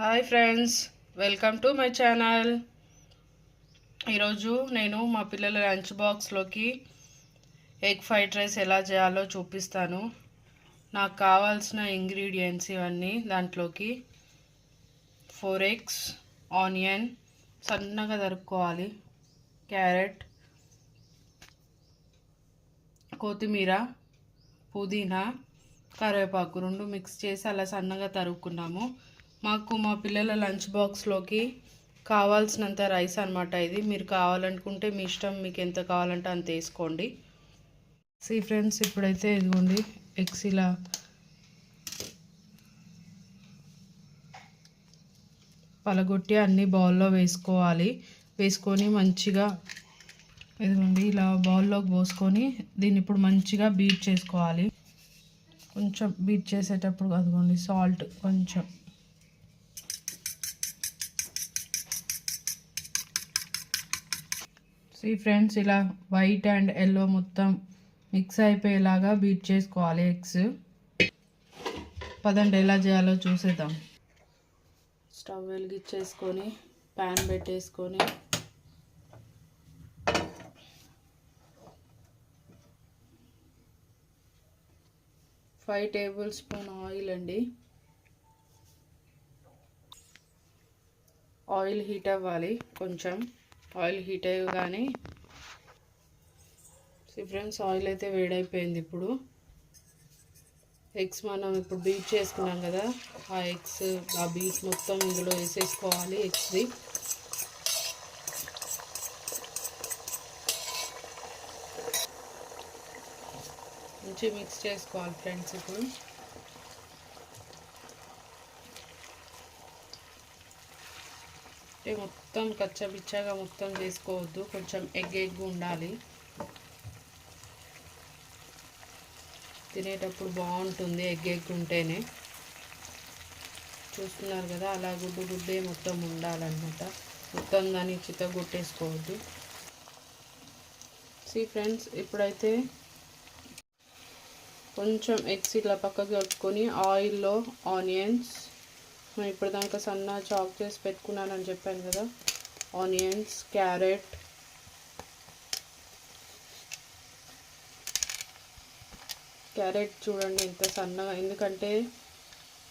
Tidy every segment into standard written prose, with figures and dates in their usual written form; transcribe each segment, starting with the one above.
Hi friends, welcome to my channel. ఈరోజు నేను మా పిల్లల లంచ్ బాక్స్లోకి ఎగ్ ఫ్రైడ్ రైస్ ఎలా చేయాలో చూపిస్తాను. నాకు కావాల్సిన ఇంగ్రీడియంట్స్ ఇవన్నీ. దాంట్లోకి 4 eggs, ఆనియన్ సన్నగా తరుక్కోవాలి, క్యారెట్, కొత్తిమీర, పుదీనా, కరివేపాకు రెండు మిక్స్ చేసి అలా సన్నగా తరుక్కున్నాము. మాకు మా పిల్లల లంచ్ బాక్స్లోకి కావాల్సినంత రైస్ అనమాట ఇది. మీరు కావాలనుకుంటే మీ ఇష్టం, మీకు ఎంత కావాలంటే అంత వేసుకోండి. ఫ్రెండ్స్, ఇప్పుడైతే ఇదిగోండి ఎగ్స్ ఇలా పలగొట్టి అన్ని బౌల్లో వేసుకోవాలి. వేసుకొని మంచిగా ఇదిగోండి ఇలా బౌల్లోకి పోసుకొని దీన్ని ఇప్పుడు మంచిగా బీట్ చేసుకోవాలి. కొంచెం బీట్ చేసేటప్పుడు అదిగోండి సాల్ట్ కొంచెం, ఫ్రెండ్స్ ఇలా వైట్ అండ్ ఎల్లో మొత్తం మిక్స్ అయిపోయేలాగా బీట్ చేసుకోవాలి ఎగ్స్. పదండి ఎలా చేయాలో చూసేద్దాం. స్టవ్ వెలిగించేసుకొని ప్యాన్ పెట్టేసుకొని ఫైవ్ టేబుల్ స్పూన్ ఆయిల్ అండి. ఆయిల్ హీట్ అవ్వాలి. కొంచెం ఆయిల్ హీట్ అయ్యగానే ఫ్రెండ్స్ ఆయిల్ అయితే వేడైపోయింది. ఇప్పుడు ఎగ్స్ మనం ఇప్పుడు బీట్ చేసుకున్నాం కదా, ఆ ఎగ్స్ ఆ బీట్ మొత్తం ఇందులో వేసేసుకోవాలి. ఎగ్స్ది మంచి మిక్స్ చేసుకోవాలి ఫ్రెండ్స్. ఇప్పుడు మొత్తం కచ్చపిచ్చగా మొత్తం చేసుకోవద్దు, కొంచెం ఎగ్ ఉండాలి. తినేటప్పుడు బాగుంటుంది ఎగ్ ఉంటేనే. చూస్తున్నారు కదా, అలా గుడ్డే మొత్తం ఉండాలన్నమాట. మొత్తం దాన్ని చితగొట్టేసుకోవద్దు. ఫ్రెండ్స్, ఇప్పుడైతే కొంచెం ఎగ్స్ ఇట్లా పక్కకు కలుపుకొని ఆయిల్లో ఆనియన్స్, నేను ఇప్పటిదాకా సన్న చాప్ చేసి పెట్టుకున్నానని చెప్పాను కదా, ఆనియన్స్, క్యారెట్, చూడండి ఎంత సన్నగా, ఎందుకంటే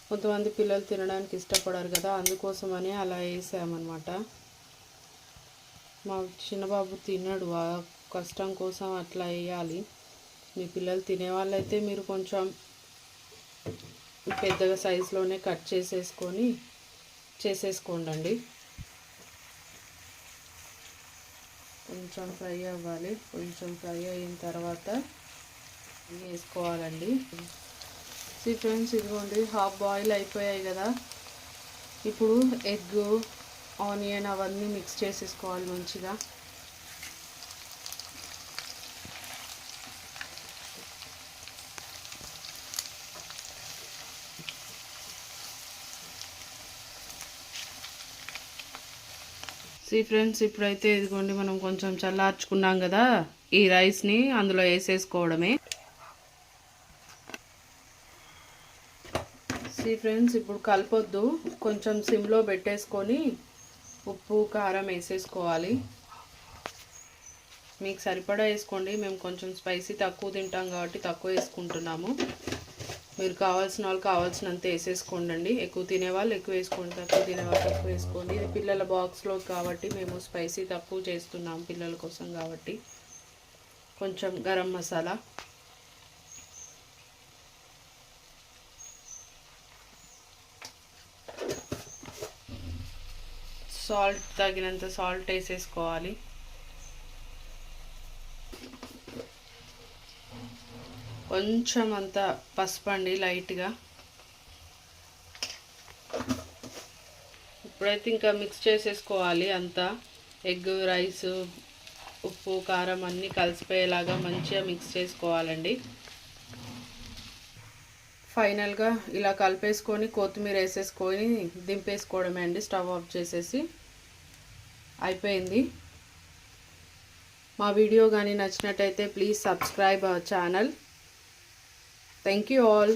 కొంతమంది పిల్లలు తినడానికి ఇష్టపడరు కదా, అందుకోసమని అలా వేసామన్నమాట. మా చిన్నబాబు తినడు, ఆ కష్టం కోసం అట్లా వేయాలి. మీ పిల్లలు తినే వాళ్ళైతే మీరు కొంచెం పెద్దగా సైజులోనే కట్ చేసేసుకోండి. కొంచెం ఫ్రై అవ్వాలి. కొంచెం ఫ్రై అయిన తర్వాత వేసుకోవాలండి. ఫ్రెండ్స్, ఇదిగోండి హాఫ్ బాయిల్ అయిపోయాయి కదా. ఇప్పుడు ఎగ్, ఆనియన్ అవన్నీ మిక్స్ చేసేసుకోవాలి మంచిగా. ఫ్రెండ్స్, ఇప్పుడైతే ఇదిగోండి మనం కొంచెం చల్లార్చుకున్నాం కదా, ఈ రైస్ని అందులో వేసేసుకోవడమే. ఫ్రెండ్స్, ఇప్పుడు కలపొద్దు, కొంచెం సిమ్లో పెట్టేసుకొని ఉప్పు కారం వేసేసుకోవాలి. మీకు సరిపడా వేసుకోండి. మేము కొంచెం స్పైసీ తక్కువ తింటాం కాబట్టి తక్కువ వేసుకుంటున్నాము. మీరు కావాల్సిన వాళ్ళు కావాల్సినంత వేసేసుకోండి. ఎక్కువ తినేవాళ్ళు ఎక్కువ వేసుకోండి, తక్కువ తినేవాళ్ళు తక్కువ వేసుకోండి. ఇది పిల్లల బాక్స్లో కాబట్టి మేము స్పైసీ తక్కువ చేస్తున్నాం పిల్లల కోసం కాబట్టి. కొంచెం గరం మసాలా, సాల్ట్ తగినంత సాల్ట్ వేసేసుకోవాలి. కొంచెం అంత పసుపు అండి, లైట్గా. ఇప్పుడైతే ఇంకా మిక్స్ చేసేసుకోవాలి అంతా. ఎగ్, రైస్, ఉప్పు, కారం అన్నీ కలిసిపోయేలాగా మంచిగా మిక్స్ చేసుకోవాలండి. ఫైనల్గా ఇలా కలిపేసుకొని కొత్తిమీర వేసేసుకొని దింపేసుకోవడమే అండి. స్టవ్ ఆఫ్ చేసేసి అయిపోయింది. మా వీడియో కానీ నచ్చినట్టయితే please subscribe our channel. Thank you all.